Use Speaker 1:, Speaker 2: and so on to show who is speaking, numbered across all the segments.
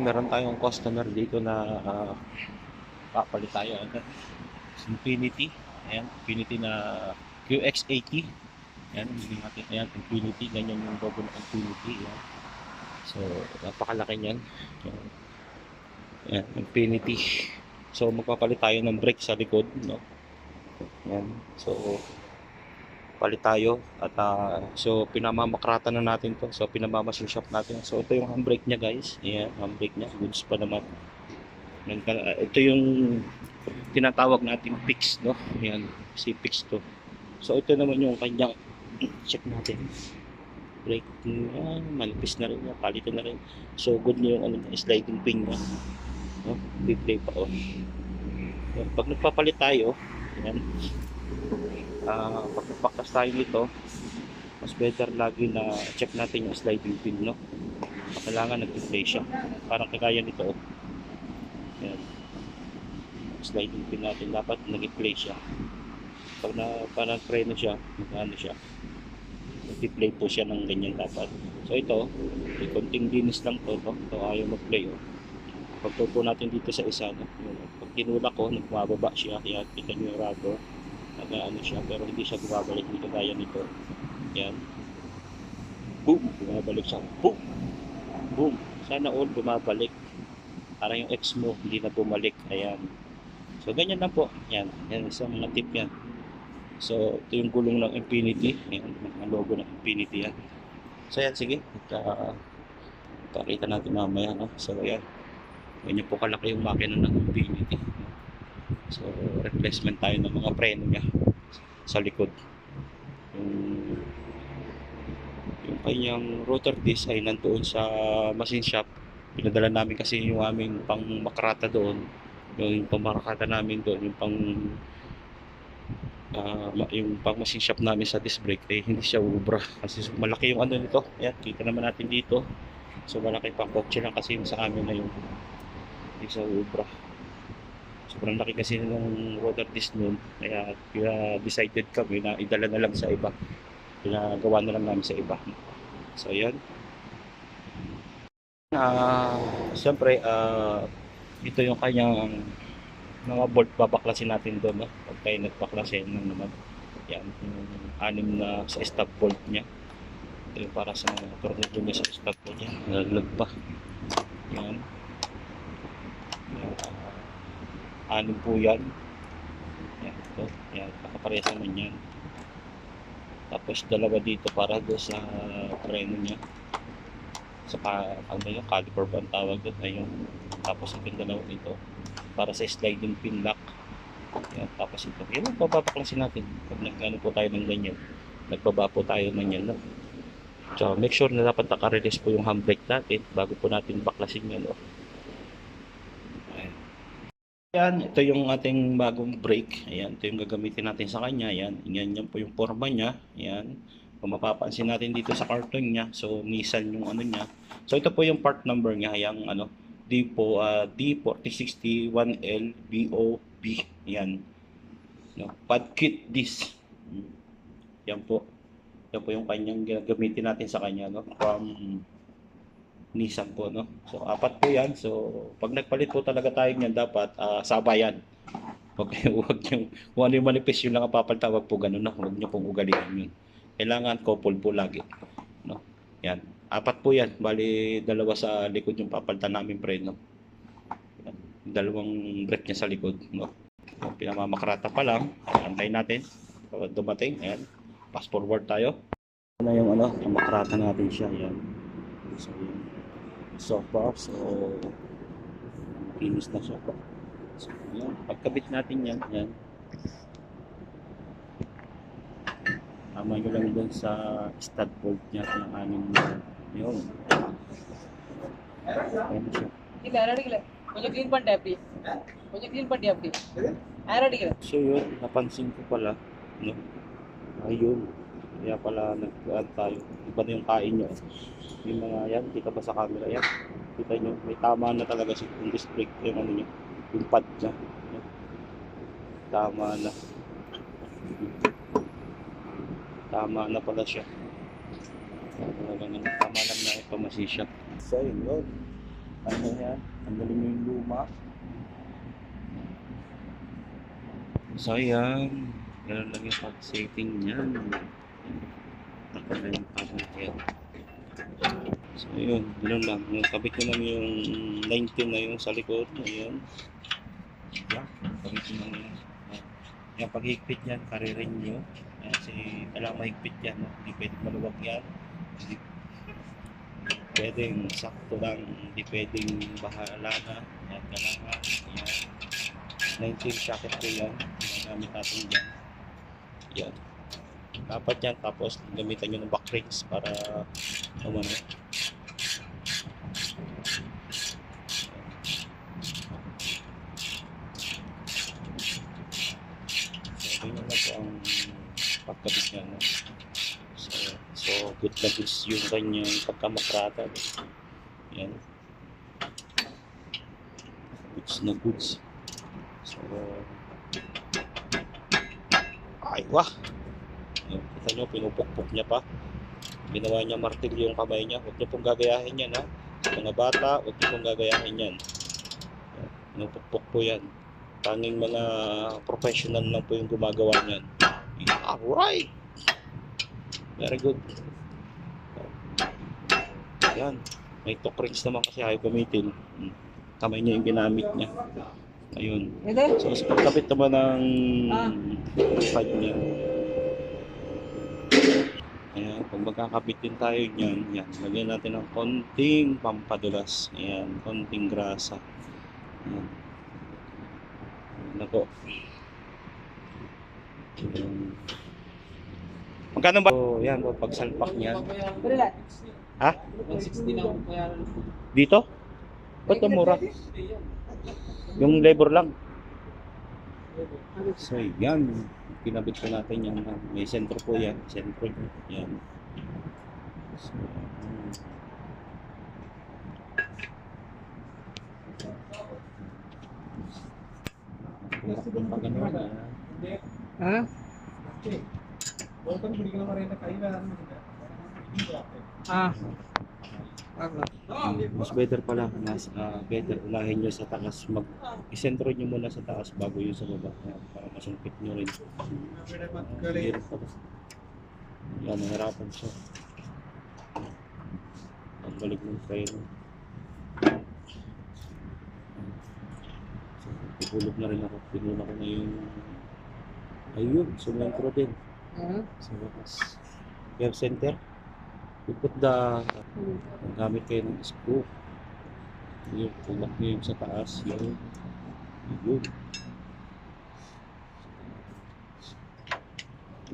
Speaker 1: Meron tayong customer dito na papalit tayo. Infinity. Ayan, Infinity na QX80. Ayan, hindi natin. Ayan, Infinity. Ganyan yung logo ng Infinity. Ayan. So, napakalaki niyan. Ayan, Infinity. So, magpapalit tayo ng brake sa likod. No? Ayan. So, palit tayo. At so, pinamamakrata na natin to. So, pinamamasin shop natin. So, ito yung handbrake niya guys. Ayan, handbrake niya. Goods pa naman. Ito yung tinatawag nating fix, no? Ayan, si fix to. So ito naman yung kanyang check natin. Brake niya, manipis na rin niya, palitan na rin. So good niya yung ano, sliding pin niya. No? Di-play pa on. Ayan, pag nagpapalit tayo, ayan, pag nagpaktas tayo nito, mas better lagi na check natin yung sliding pin, no? Kailangan nag-play siya. Parang kagaya nito, oh. Ayan, sliding pin natin dapat nag-play siya. Pag parang preno siya, ano siya, nag-play po siya ng ganyan dapat. So ito, may konting linis lang to, no? Ito ayaw mag-play, oh. Pagtuto natin dito sa isa, no? Pag tinulak ko, nagmababa siya, yan, kita nyo yung rubber, nag-ano siya, pero hindi siya bumabalik dito gaya nito. Yan. Boom! Bumabalik siya. Boom! Boom! Sana all bumabalik. Para yung X mo, hindi na bumalik. Ayan. So ganyan lang po. Yan. Yan, isang mga tip yan. So, ito yung gulong ng Infinity. Ayan, ang logo ng Infinity yan. So, yan, sige. Pakita natin mamaya, no? So, yan. Ganyan po kalaki yung makina ng Infinity. So, replacement tayo ng mga preno niya sa likod. Yung kanyang rotor disc ay nandoon sa machine shop. Pinadala namin kasi yung aming pang makarata doon. Yung pamarakata namin doon, yung pang machine shop namin sa disc brake, eh hindi siya ubra kasi malaki yung ano nito. Ayan, kita naman natin dito. So malaki pang kotse lang kasi yung sa amin na yung hindi siya ubra. Sobrang laki kasi ng rotor disc nun, kaya decided kami na idala na lang sa iba. Pinagawa na lang namin sa iba. So ayan. Siyempre, ito yung kanyang mga bolt babaklasin natin doon, no? Pag tayo nagbaklasin lang naman. Yan, yung anim na sa stop bolt niya. Ito yung para sa mga tornilyo niya sa stop bolt niya. Nalaglag pa. Yan. Yan. Anim po yan. Yan, ito. Yan, nakaparehas naman yan. Tapos dalawa dito para doon sa preno niya. Saka, ano yung caliper ba ang tawag doon? Ayun. Tapos yung dalawa dito para sa sliding pin lock. Yan, tapos ito. Yan ang papapaklasin natin. Pag nagkano po tayo ng ganyan, nagbaba po tayo ng yan. No? So, make sure na dapat naka-release po yung handbrake natin bago po natin baklasin yan. No? Ayan, ito yung ating bagong brake. Ayan, ito yung gagamitin natin sa kanya. Ayan, yan po yung forma niya. Ayan. Kung mapapansin natin dito sa carton niya, so Nissan yung ano niya. So ito po yung part number niya, yung ano, D4060-1L BOB. Yan. No, pad kit disc. Yan po. Yan po yung kanyang gagamitin natin sa kanya, no? From Nissan po, no? So apat po yan. So pag nagpalit po talaga tayo niyan, dapat sabayan. Okay, huwag yung kung ano yung manipis yun lang ang papalitan, wag po ganun na. Huwag niyo pong ugaliin yun. Kailangan couple po lagi, no? Yan. Apat po yan. Bali, dalawa sa likod yung papalitan namin preno. Yan. Dalawang brake niya sa likod, no? Yung pinamamakrata pa lang. Antayin natin. Pag dumating, ayan. Fast forward tayo. Ito na yung ano, makrata natin siya. Yan. So, yan. Sofa. So, kinis na sofa. So, yan. Pagkabit natin yan, yan. Tama nyo lang doon sa stud bolt niya ng anim na yun. Ayan siya. So yun, napansin ko pala, no? Ayun. Kaya pala nag-add tayo. Iba na yung kain nyo. Yung mga yan, kita ba sa camera yan? Kita nyo, may tama na talaga si yung disc brake, yung ano nyo, yung pad niya. Tama na. Tama na pala siya. Tama lang na ipamasi siya. So yun. Ano yan? Tanggalin mo yung luma. So yan. Ganun lang yung pag-setting niyan. Tanggalin pa rin yan. So yun, ganun lang. Yung kabit ko lang yung 19 na yung sa likod. Ayan. Yan, kabit ko lang yun. Yung paghigpit yan, karirin nyo. Kasi kailangan mahigpit yan. No? Hindi pwedeng maluwag yan. Hindi pwedeng sakto lang. Hindi pwedeng bahala na. Yan, kailangan. Yan. 19 socket ko yan. Ginagamit natin dyan. Yan. Dapat yan. Tapos gamitan nyo ng back rings para umano. So, yun na po ang pagkabit niya. No? So good na goods yung kanyang pagkamakrata. Yan. Goods na goods. So, ay wah! Kita nyo, pinupukpok niya pa. Ginawa niya martilyo yung kamay niya. Huwag niyo pong gagayahin yan, ha. Sa mga bata, huwag niyo pong gagayahin yan. Pinupukpok po yan. Tanging mga professional lang po yung gumagawa niyan. Alright! Very good. Yan. May talk rings naman kasi ayaw gamitin. Kamay niya yung ginamit niya. Ayun. So, sa pagkabit naman ng pad niya. Ayan, pag magkakabit din tayo niyan, yan, lagyan natin ng konting pampadulas. Ayan, konting grasa. Ayan. Nako. Ayan. Magkano ba? So, yan, pagsalpak niya. Ha?
Speaker 2: 160 na kaya
Speaker 1: Dito? Ba't ang mura? Yung labor lang. So, yan. Kinabit ko natin yan. May sentro po yan. Sentro. Yan. So, kung pag ano na.
Speaker 2: Ha? Ah.
Speaker 1: Mas better pala. Better unahin nyo sa taas. Isentro nyo muna sa taas bago yung sa baba. Yan, para masumpit nyo rin. Yan, nahirapan siya. Ang balik ng frame. So, pipulog na rin ako. Pinula ko na yung ayun, sumentro din. Sa bakas. Curve center. You put the gamit kayo ng screw. Yung tulak nyo yung sa taas. Yun. Yun.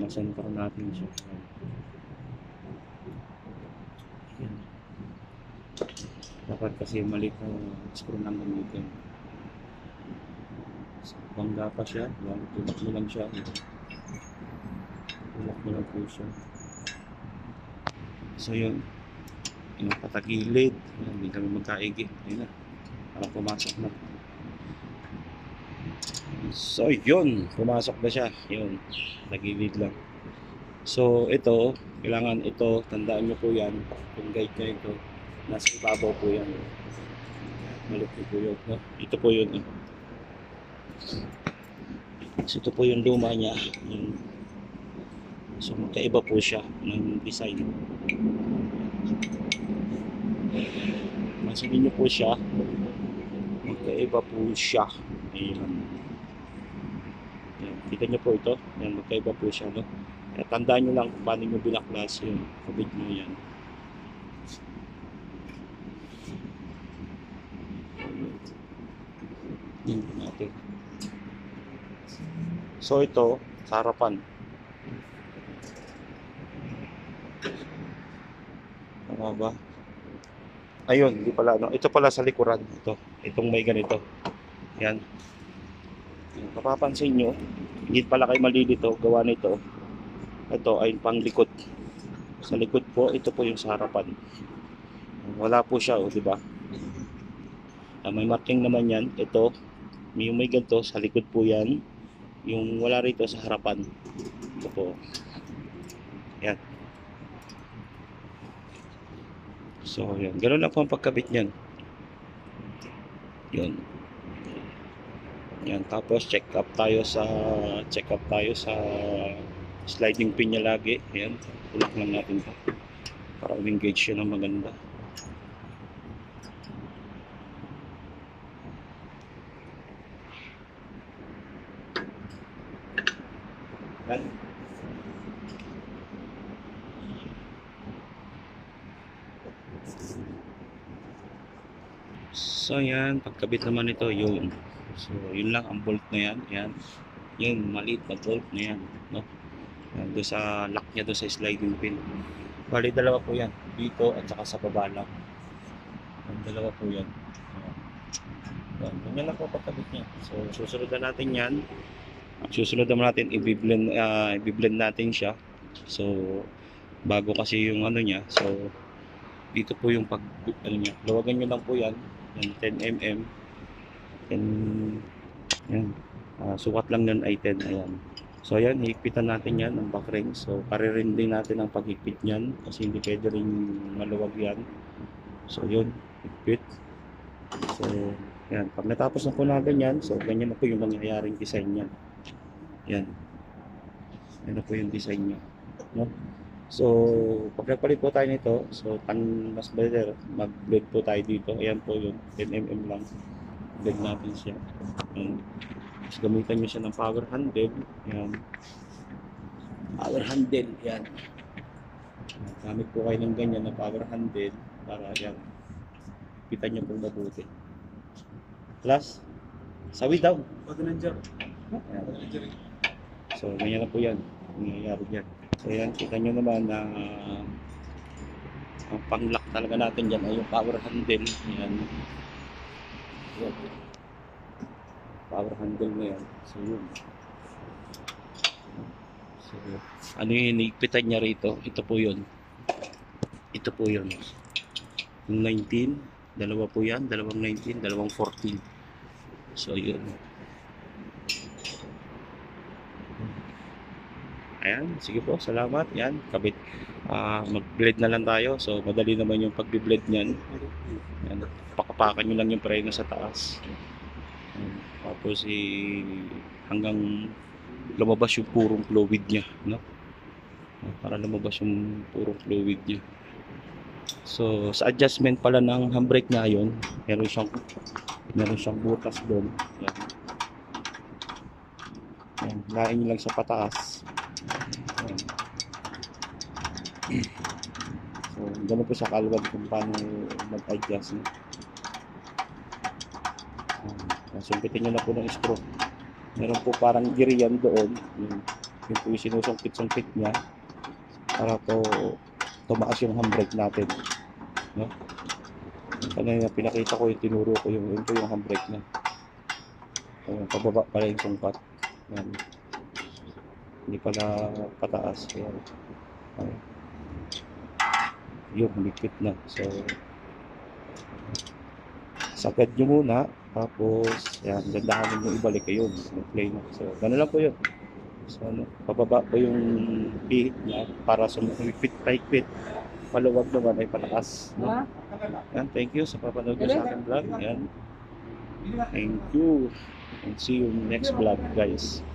Speaker 1: Masentro natin siya. Yan. Dapat kasi maliit na screw lang gamitin. Bangga pa siya. Yan. Tulak mo lang siya. Tulak mo lang po siya. So yun. Yung patagilid. Yan. Hindi kami magkaigi. Ayun na. Parang pumasok na. So yun. Pumasok na siya. Yun. Nagilid lang. So ito. Kailangan ito. Tandaan nyo po yan. Kung guide nyo ito. Nasa ibabaw po yan. Malaki po yun. No? Ito po yun. So ito po yung luma niya. Yung, so magkaiba po siya ng design. Masabi nyo po siya. Magkaiba po siya. Ayan. Ayan. Kita nyo po ito. Ayan, magkaiba po siya. No? Kaya tandaan nyo lang kung paano nyo binaklas yung kabit nyo yan. Yan natin. So ito, sa harapan. Tama ba? Ayun, hindi pala. No? Ito pala sa likuran. Itong may ganito. Yan. Mapapansin nyo, hindi pala kayo malilito. Gawa nito. Ito ay pang likod. Sa likod po, ito po yung sa harapan. Wala po siya, di ba? May marking naman yan. Ito, yung may ganito, sa likod po yan. Yung wala rito sa harapan. Ito po. Yan. So, yan. Ganun lang po ang pagkabit niyan. Yun. Yan, tapos check up tayo sa sliding pin niya lagi. Ayan, tulak lang natin to para engage siya ng maganda. Yan. So yan, pagkabit naman ito, yun. So yun lang ang bolt na yan. Yan. Yun, maliit na bolt na yan, no? Yan, doon sa lock niya doon sa sliding pin. Bali, dalawa po yan. Dito at saka sa baba lang. Yan, dalawa po yan. Yan, yan lang po pagkabit niya. So susunod na natin yan. Ang susunod naman natin, i-blend natin siya. So bago kasi yung ano niya. So dito po yung ano niya. Luwagan nyo lang po yan. Yan, 10 mm. Yan. Sukat lang nun ay 10. Ayan. So ayan, higpitan natin yan ang back ring. So paririn din natin ang paghigpit niyan kasi hindi pwede rin maluwag yan. So yun, higpit. So yan, pag natapos na po natin yan, so ganyan na po yung mangyayaring design niya. Yan. Yan na po yung design niya. No? So pag nagpalit po tayo nito, so mas better mag-blend po tayo dito. Ayan po yung 10 mm lang. Blend natin siya. Yan. Tapos gamitan nyo siya ng power handle. Yan. Power handle. Yan. Gamit po kayo ng ganyan na power handle para yan. Kita nyo pong mabuti. Plus, sawi down. Yan. So, ganyan na po yan. Nangyayari yan. So, yan. Kita nyo naman na ang pang-lock talaga natin dyan ay yung power handle. Yan. Yan. Power handle na yan. So yun. So, ano yung hinigpitan niya rito? Ito po yun. Ito po yun. Yung 19. Dalawa po yan. Dalawang 19. Dalawang 14. So yun. Ayan. Sige po. Salamat. Yan. Kabit. Mag-blend na lang tayo. So madali naman yung pag-blend niyan. Yan. Pakapakan nyo lang yung preno sa taas. Tapos hanggang lumabas yung purong fluid niya, no? Para lumabas yung purong fluid niya. So sa adjustment pala ng handbrake niya yun, meron siyang butas doon. Yan. Yan, lain nyo lang sa pataas. Yan. So gano'n po sa kalwad kung paano mag-adjust, no? Sumpitin nyo na po ng screw. Meron po parang gear yan doon. Yun po yung sinusungkit-sungkit niya para po tumaas yung handbrake natin. No? Kanina pinakita ko yung tinuro ko yun po yung handbrake niya. So, pababa pala yung sungkat. Yan. Hindi pala pataas. Yan. Yun, likit na. So, sagad nyo muna. Tapos, yan, dandahanin nyo ibalik yun. Play na. So, gano'n lang po yun. So, pababa po yung pihit niya para sumipit, paikpit. Paluwag naman ay pataas. No? Yan, thank you sa papanood nyo sa aking vlog. Yan. Thank you. And see you next vlog, guys.